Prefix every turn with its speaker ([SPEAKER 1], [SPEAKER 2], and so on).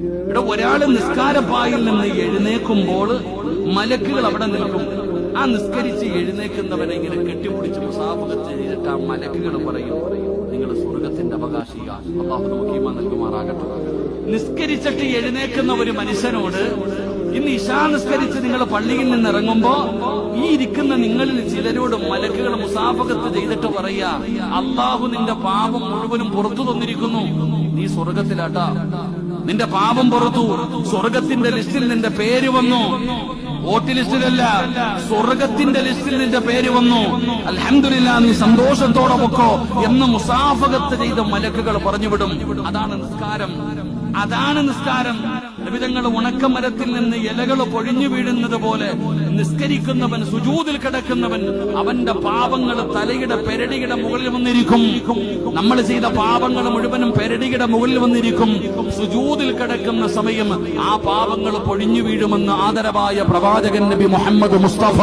[SPEAKER 1] ഇവിടെ ഒരാള് നിസ്കാരപ്പായിൽ നിന്ന് എഴുന്നേക്കുമ്പോൾ മലക്കുകൾ അവിടെ നിൽക്കും. ആ നിസ്കരിച്ച് എഴുന്നേക്കുന്നവനെ ഇങ്ങനെ കെട്ടിപ്പിടിച്ച് മുസാഫഹത്ത് ചെയ്തിട്ട് ആ മലക്കുകൾ പറയും, നിങ്ങൾ സ്വർഗത്തിന്റെ അവകാശിയാണ്. അല്ലാഹു നമുക്ക് ഈമാൻ നൽകുമാറാകട്ടെ. നിസ്കരിച്ചിട്ട് എഴുന്നേക്കുന്ന ഒരു മനുഷ്യനോട് ഇന്ന് ഇശാ നിസ്കരിച്ച് നിങ്ങൾ പള്ളിയിൽ നിന്ന് ഇറങ്ങുമ്പോ ഈ ഇരിക്കുന്ന നിങ്ങളിൽ ചിലരോട് മലക്കുകൾ മുസാഫഹത്ത് ചെയ്തിട്ട് പറയാ, അല്ലാഹു നിന്റെ പാപം മുഴുവനും പുറത്തു തന്നിരിക്കുന്നു, നീ സ്വർഗത്തിലാട്ടാ, നിന്റെ പാപം പുറത്തു, സ്വർഗത്തിന്റെ ലിസ്റ്റിൽ നിന്റെ പേര് വന്നു, വോട്ട് ലിസ്റ്റിലല്ല, സ്വർഗത്തിന്റെ ലിസ്റ്റിൽ നിന്റെ പേര് വന്നു, അൽഹംദുലില്ലാ, നീ സന്തോഷത്തോടെ പൊക്കോ എന്ന് മുസാഫഹത്ത് ചെയ്ത മലക്കുകൾ പറഞ്ഞുവിടും. അതാണ് നിസ്കാരം, അതാണ് നിസ്കാരം. നബിതങ്ങൾ ഉണക്കമരത്തിൽ നിന്ന് ഇലകൾ പൊഴിഞ്ഞു വീഴുന്നത് പോലെ നിസ്കരിക്കുന്നവൻ, സുജൂദിൽ കിടക്കുന്നവൻ, അവന്റെ പാപങ്ങൾ തലയുടെ പെരടിയുടെ മുകളിൽ വന്നിരിക്കും. നമ്മൾ ചെയ്ത പാപങ്ങൾ മുഴുവനും പെരടിയുടെ മുകളിൽ വന്നിരിക്കും. സുജൂദിൽ കിടക്കുന്ന സമയം ആ പാപങ്ങൾ പൊഴിഞ്ഞു വീഴുമെന്ന് ആദരവായ പ്രവാചകൻ നബി മുഹമ്മദ് മുസ്തഫ